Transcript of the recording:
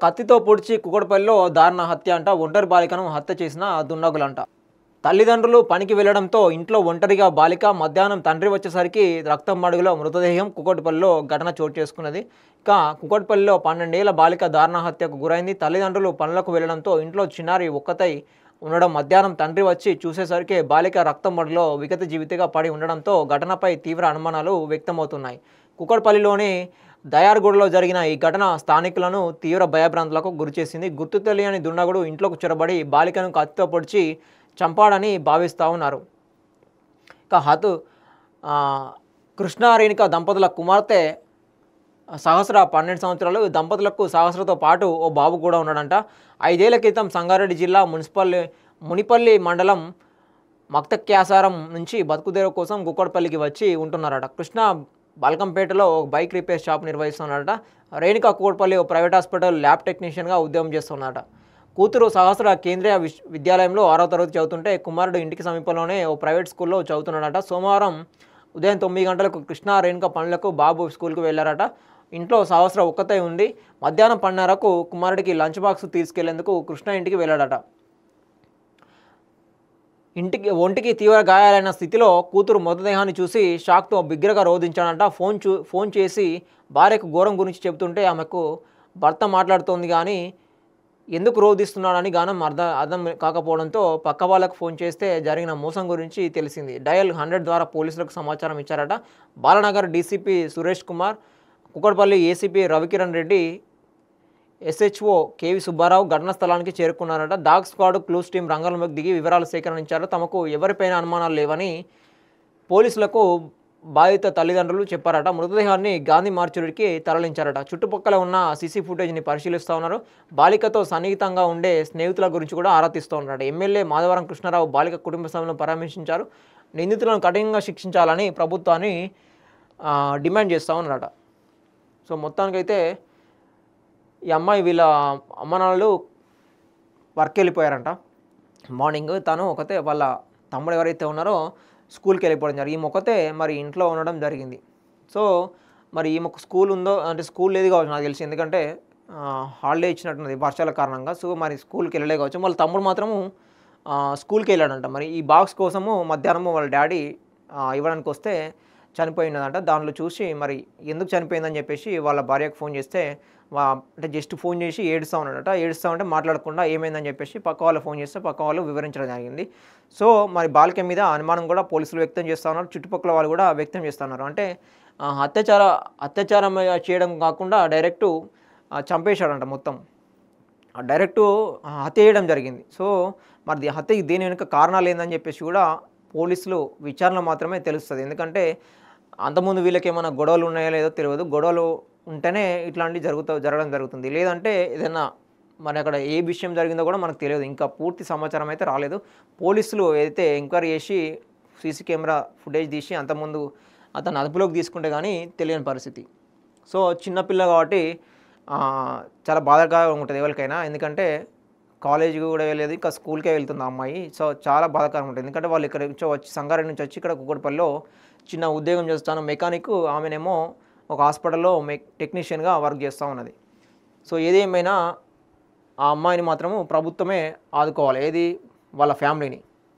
కత్తితో పొడిచి కుకట్పల్లిలో దారుణ హత్య అంట. ఒంటరి బాలికను హత్య చేసిన దుండగులంట. తల్లిదండ్రులు పనికి వెళ్లడంతో ఇంట్లో ఒంటరిగా బాలిక. మధ్యాహ్నం తండ్రి వచ్చేసరికి రక్తం మడుగులో మృతదేహం. కుకట్పల్లిలో ఘటన చోటు చేసుకున్నది. కుకట్పల్లిలో 12 ఏళ్ల బాలిక దారుణ హత్యకు గురైంది. తల్లిదండ్రులు పనులకు వెళ్లడంతో ఇంట్లో చిన్నారి ఒక్కతై ఉండడం. మధ్యాహ్నం తండ్రి వచ్చి చూసేసరికి బాలిక రక్తం మడుగులో విగత జీవితగా పడి ఉండడంతో ఘటనపై తీవ్ర అనుమానాలు వ్యక్తమవుతున్నాయి. కుకట్పల్లిలోని దయార్గూడలో జరిగిన ఈ ఘటన స్థానికులను తీవ్ర భయభ్రాంతులకు గురిచేసింది. గుర్తు తెలియని దుండగుడు ఇంట్లోకి చొరబడి బాలికను కత్తితో పొడిచి చంపాడని భావిస్తూ ఉన్నారు. కృష్ణ రేణుక దంపతుల కుమార్తె సహస్ర 12 సంవత్సరాలు. దంపతులకు సహస్రతో పాటు ఓ బాబు కూడా ఉన్నాడంట. 5 ఏళ్ల క్రితం సంగారెడ్డి జిల్లా మునిపల్లి మండలం మక్తక్యాసారం నుంచి బతుకుదేరు కోసం కుకట్పల్లికి వచ్చి ఉంటున్నారట. కృష్ణ బల్కంపేటలో బైక్ రిపేర్ షాప్ నిర్వహిస్తున్నాడట. రేణుక కుకట్పల్లి ఓ ప్రైవేట్ హాస్పిటల్ ల్యాబ్ టెక్నీషియన్గా ఉద్యోగం చేస్తున్నాడట. కూతురు సహస్ర కేంద్రీయ విద్యాలయంలో 6వ తరగతి చదువుతుంటే కుమారుడు ఇంటికి సమీపంలోనే ఓ ప్రైవేట్ స్కూల్లో చదువుతున్నాడట. సోమవారం ఉదయం 9 గంటలకు కృష్ణ రేణుక పనులకు బాబు స్కూల్కి వెళ్లారట. ఇంట్లో సహస్ర ఒక్కతే ఉంది. మధ్యాహ్నం 12:30కు కుమారుడికి లంచ్ బాక్స్ తీసుకెళ్లేందుకు కృష్ణ ఇంటికి వెళ్ళాడట. ఒంటికి తీవ్ర గాయాలైన స్థితిలో కూతురు మృతదేహాన్ని చూసి షాక్తో బిగ్గరగా రోధించాడంట. ఫోన్ చేసి భార్యకు ఘోరం గురించి చెబుతుంటే ఆమెకు భర్త మాట్లాడుతోంది కానీ ఎందుకు రోధిస్తున్నాడని గానం అర్థం కాకపోవడంతో పక్క వాళ్ళకు ఫోన్ చేస్తే జరిగిన మోసం గురించి తెలిసింది. డయల్ 100 ద్వారా పోలీసులకు సమాచారం ఇచ్చారట. Balanagar DCP Suresh Kumar, Kukatpally ACP Ravikiran Reddy, SHO KV Subbarao ఘటనా స్థలానికి చేరుకున్నారట. డాగ్ స్క్వాడ్, క్లూస్ టీం రంగంలోకి దిగి వివరాలు సేకరించారు. తమకు ఎవరిపైన అనుమానాలు లేవని పోలీసులకు బాధిత తల్లిదండ్రులు చెప్పారట. మృతదేహాన్ని గాంధీ మార్చురీకి తరలించారట. చుట్టుపక్కల ఉన్న సీసీ ఫుటేజ్ని పరిశీలిస్తూ ఉన్నారు. బాలికతో సన్నిహితంగా ఉండే స్నేహితుల గురించి కూడా ఆరా తీస్తూ ఉన్నారట. ఎమ్మెల్యే మాధవరం కృష్ణారావు బాలిక కుటుంబ సభ్యులను పరామర్శించారు. నిందితులను కఠినంగా శిక్షించాలని ప్రభుత్వాన్ని డిమాండ్ చేస్తూ ఉన్నారట. సో మొత్తానికైతే ఈ అమ్మాయి వీళ్ళ అమ్మనాన్నలు వర్క్ వెళ్ళిపోయారంట. మార్నింగ్ తను ఒకతే వాళ్ళ తమ్ముడు ఎవరైతే ఉన్నారో స్కూల్కి వెళ్ళిపోవడం జరిగింది. ఈమె ఒకతే మరి ఇంట్లో ఉండడం జరిగింది. సో మరి ఈమెకు స్కూల్ ఉందో అంటే స్కూల్ లేదు కావచ్చు నాకు తెలిసి, ఎందుకంటే హాలిడే ఇచ్చినట్టున్నది వర్షాల కారణంగా. సో మరి స్కూల్కి వెళ్ళలే కావచ్చు. వాళ్ళ తమ్ముడు మాత్రము స్కూల్కి వెళ్ళాడంట. మరి ఈ బాక్స్ కోసము మధ్యాహ్నము వాళ్ళ డాడీ ఇవ్వడానికి వస్తే చనిపోయినదంట. దానిలో చూసి మరి ఎందుకు చనిపోయిందని చెప్పేసి వాళ్ళ భార్యకు ఫోన్ చేస్తే అంటే జస్ట్ ఫోన్ చేసి ఏడుస్తూ ఉన్నాడట. ఏడుస్తూ ఉంటే మాట్లాడకుండా ఏమైందని చెప్పేసి పక్క వాళ్ళు ఫోన్ చేస్తే పక్క వాళ్ళు వివరించడం జరిగింది. సో మరి బాలిక మీద అనుమానం కూడా పోలీసులు వ్యక్తం చేస్తూ ఉన్నారు. చుట్టుపక్కల వాళ్ళు కూడా వ్యక్తం చేస్తున్నారు. అంటే అత్యాచారం చేయడం కాకుండా డైరెక్టు చంపేశాడంట. మొత్తం డైరెక్టు హత్య చేయడం జరిగింది. సో మరి హత్య దీని వెనుక కారణాలు ఏందని చెప్పేసి కూడా పోలీసులు విచారణ మాత్రమే తెలుస్తుంది. ఎందుకంటే అంతకుముందు వీళ్ళకి ఏమైనా గొడవలు ఉన్నాయో లేదో తెలియదు. గొడవలు ఉంటేనే ఇట్లాంటివి జరగడం జరుగుతుంది. లేదంటే ఏదైనా మరి అక్కడ ఏ విషయం జరిగిందో కూడా మనకు తెలియదు. ఇంకా పూర్తి సమాచారం అయితే రాలేదు. పోలీసులు అయితే ఎంక్వైరీ చేసి సీసీ కెమెరా ఫుటేజ్ తీసి అంతకుముందు అతను అదుపులోకి తీసుకుంటే కానీ తెలియని పరిస్థితి. సో చిన్నపిల్ల కాబట్టి చాలా బాధాకరంగా ఉంటుంది ఎవరికైనా. ఎందుకంటే కాలేజీకి కూడా వెళ్ళేది, ఇంకా స్కూల్కే వెళ్తుంది ఆ అమ్మాయి. సో చాలా బాధాకరంగా ఉంటుంది. ఎందుకంటే వాళ్ళు ఇక్కడ నుంచి వచ్చి సంగారెడ్డి నుంచి వచ్చి ఇక్కడ కుకట్పల్లిలో చిన్న ఉద్యోగం చేస్తాను మెకానిక్, ఆమెనేమో ఒక హాస్పిటల్లో టెక్నీషియన్గా వర్క్ చేస్తూ ఉన్నది. సో ఏదేమైనా ఆ అమ్మాయిని మాత్రము ప్రభుత్వమే ఆదుకోవాలి. ఏది వాళ్ళ ఫ్యామిలీని.